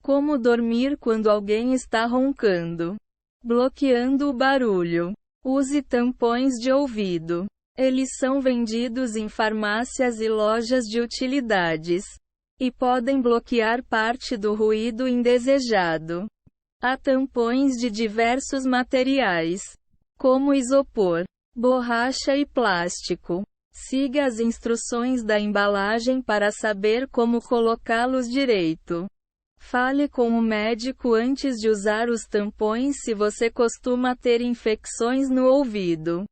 Como dormir quando alguém está roncando? Bloqueando o barulho. Use tampões de ouvido. Eles são vendidos em farmácias e lojas de utilidades. E podem bloquear parte do ruído indesejado. Há tampões de diversos materiais, como isopor, borracha e plástico. Siga as instruções da embalagem para saber como colocá-los direito. Fale com o médico antes de usar os tampões se você costuma ter infecções no ouvido.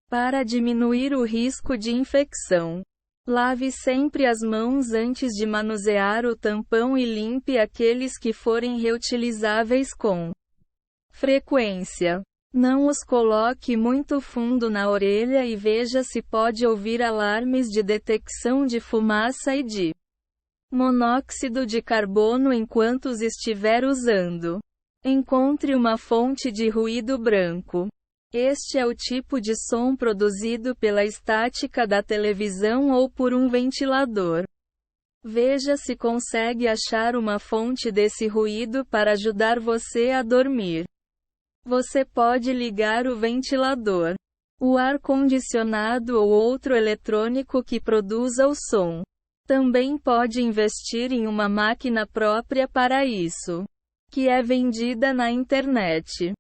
Para diminuir o risco de infecção, lave sempre as mãos antes de manusear o tampão e limpe aqueles que forem reutilizáveis com frequência. Não os coloque muito fundo na orelha e veja se pode ouvir alarmes de detecção de fumaça e de monóxido de carbono enquanto os estiver usando. Encontre uma fonte de ruído branco. Este é o tipo de som produzido pela estática da televisão ou por um ventilador. Veja se consegue achar uma fonte desse ruído para ajudar você a dormir. Você pode ligar o ventilador, o ar-condicionado ou outro eletrônico que produza o som. Também pode investir em uma máquina própria para isso, que é vendida na internet.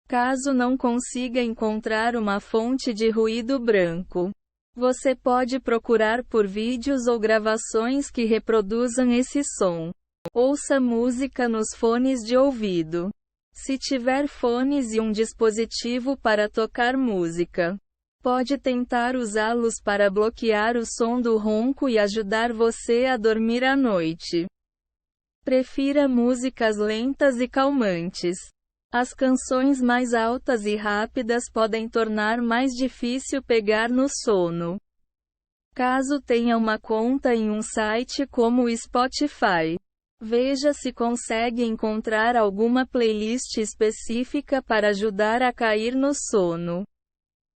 Caso não consiga encontrar uma fonte de ruído branco, você pode procurar por vídeos ou gravações que reproduzam esse som. Ouça música nos fones de ouvido. Se tiver fones e um dispositivo para tocar música, pode tentar usá-los para bloquear o som do ronco e ajudar você a dormir à noite. Prefira músicas lentas e calmantes. As canções mais altas e rápidas podem tornar mais difícil pegar no sono. Caso tenha uma conta em um site como o Spotify, veja se consegue encontrar alguma playlist específica para ajudar a cair no sono.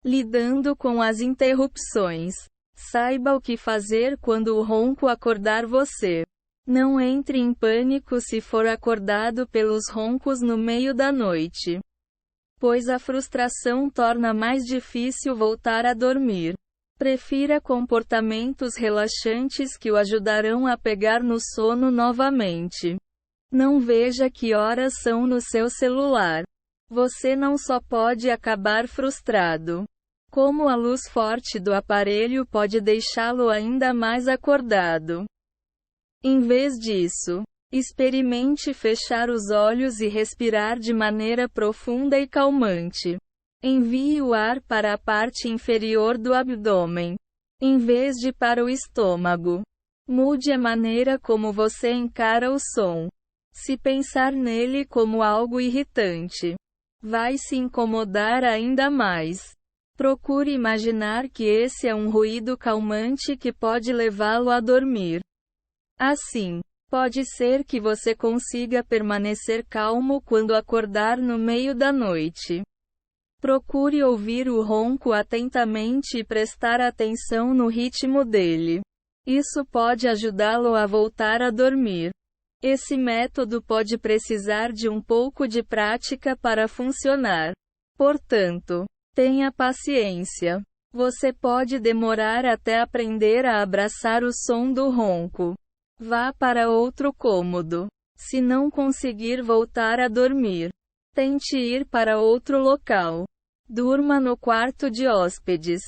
Lidando com as interrupções. Saiba o que fazer quando o ronco acordar você. Não entre em pânico se for acordado pelos roncos no meio da noite, pois a frustração torna mais difícil voltar a dormir. Prefira comportamentos relaxantes que o ajudarão a pegar no sono novamente. Não veja que horas são no seu celular. Você não só pode acabar frustrado, como a luz forte do aparelho pode deixá-lo ainda mais acordado. Em vez disso, experimente fechar os olhos e respirar de maneira profunda e calmante. Envie o ar para a parte inferior do abdômen, em vez de para o estômago. Mude a maneira como você encara o som. Se pensar nele como algo irritante, vai se incomodar ainda mais. Procure imaginar que esse é um ruído calmante que pode levá-lo a dormir. Assim, pode ser que você consiga permanecer calmo quando acordar no meio da noite. Procure ouvir o ronco atentamente e prestar atenção no ritmo dele. Isso pode ajudá-lo a voltar a dormir. Esse método pode precisar de um pouco de prática para funcionar. Portanto, tenha paciência. Você pode demorar até aprender a abraçar o som do ronco. Vá para outro cômodo. Se não conseguir voltar a dormir, tente ir para outro local. Durma no quarto de hóspedes.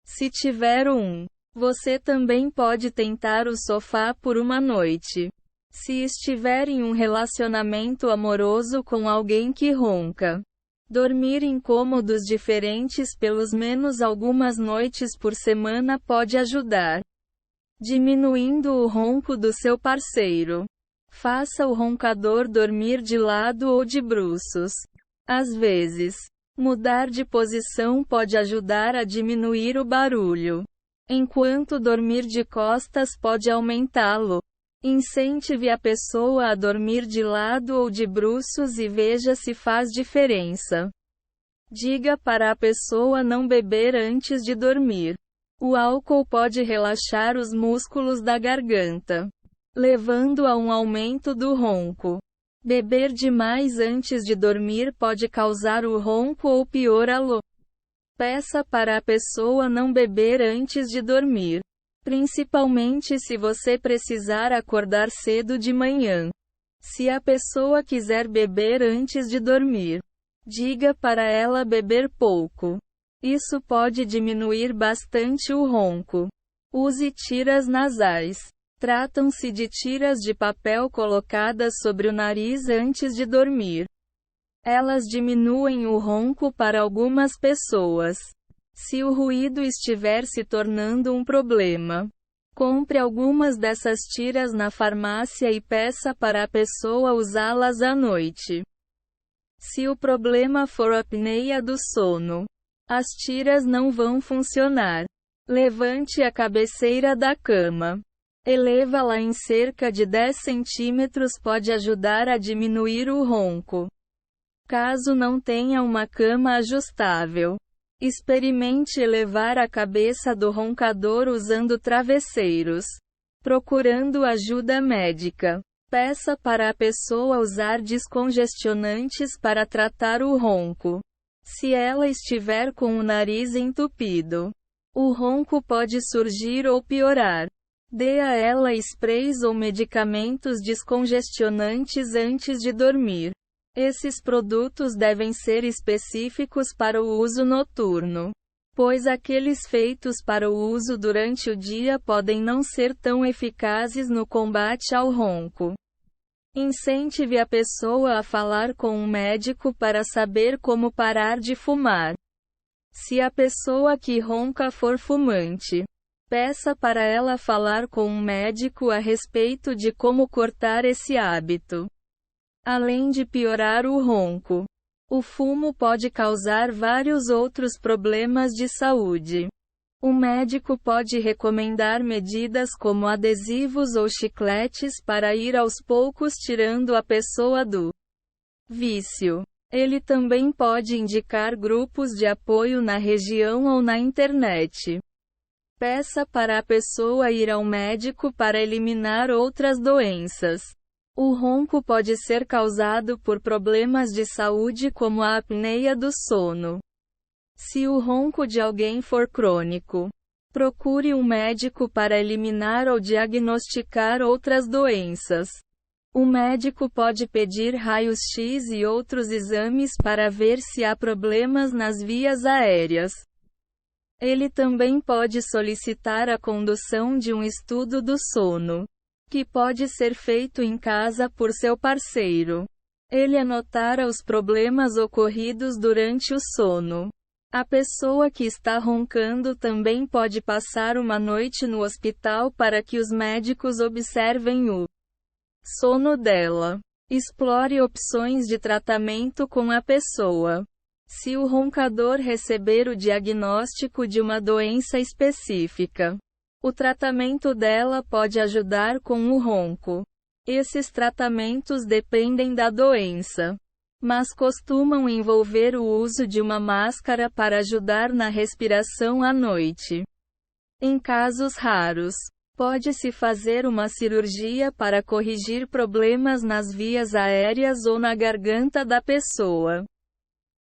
Se tiver um, você também pode tentar o sofá por uma noite. Se estiver em um relacionamento amoroso com alguém que ronca, dormir em cômodos diferentes pelos menos algumas noites por semana pode ajudar, diminuindo o ronco do seu parceiro. Faça o roncador dormir de lado ou de bruços. Às vezes, mudar de posição pode ajudar a diminuir o barulho, enquanto dormir de costas pode aumentá-lo. Incentive a pessoa a dormir de lado ou de bruços e veja se faz diferença. Diga para a pessoa não beber antes de dormir. O álcool pode relaxar os músculos da garganta. levando a um aumento do ronco. Beber demais antes de dormir pode causar o ronco ou piorá-lo. Peça para a pessoa não beber antes de dormir, principalmente se você precisar acordar cedo de manhã. Se a pessoa quiser beber antes de dormir, diga para ela beber pouco. Isso pode diminuir bastante o ronco. Use tiras nasais. Tratam-se de tiras de papel colocadas sobre o nariz antes de dormir. Elas diminuem o ronco para algumas pessoas. Se o ruído estiver se tornando um problema, compre algumas dessas tiras na farmácia e peça para a pessoa usá-las à noite. Se o problema for a apneia do sono, as tiras não vão funcionar. Levante a cabeceira da cama. Eleva-la em cerca de 10 centímetros pode ajudar a diminuir o ronco. Caso não tenha uma cama ajustável, experimente elevar a cabeça do roncador usando travesseiros. Procurando ajuda médica. Peça para a pessoa usar descongestionantes para tratar o ronco. Se ela estiver com o nariz entupido, o ronco pode surgir ou piorar. Dê a ela sprays ou medicamentos descongestionantes antes de dormir. Esses produtos devem ser específicos para o uso noturno, pois aqueles feitos para o uso durante o dia podem não ser tão eficazes no combate ao ronco. Incentive a pessoa a falar com um médico para saber como parar de fumar. Se a pessoa que ronca for fumante, peça para ela falar com um médico a respeito de como cortar esse hábito. Além de piorar o ronco, o fumo pode causar vários outros problemas de saúde. O médico pode recomendar medidas como adesivos ou chicletes para ir aos poucos tirando a pessoa do vício. Ele também pode indicar grupos de apoio na região ou na internet. Peça para a pessoa ir ao médico para eliminar outras doenças. O ronco pode ser causado por problemas de saúde como a apneia do sono. Se o ronco de alguém for crônico, procure um médico para eliminar ou diagnosticar outras doenças. O médico pode pedir raios-x e outros exames para ver se há problemas nas vias aéreas. Ele também pode solicitar a condução de um estudo do sono, que pode ser feito em casa por seu parceiro. Ele anotara os problemas ocorridos durante o sono. A pessoa que está roncando também pode passar uma noite no hospital para que os médicos observem o sono dela. Explore opções de tratamento com a pessoa. Se o roncador receber o diagnóstico de uma doença específica, o tratamento dela pode ajudar com o ronco. Esses tratamentos dependem da doença, mas costumam envolver o uso de uma máscara para ajudar na respiração à noite. Em casos raros, pode-se fazer uma cirurgia para corrigir problemas nas vias aéreas ou na garganta da pessoa.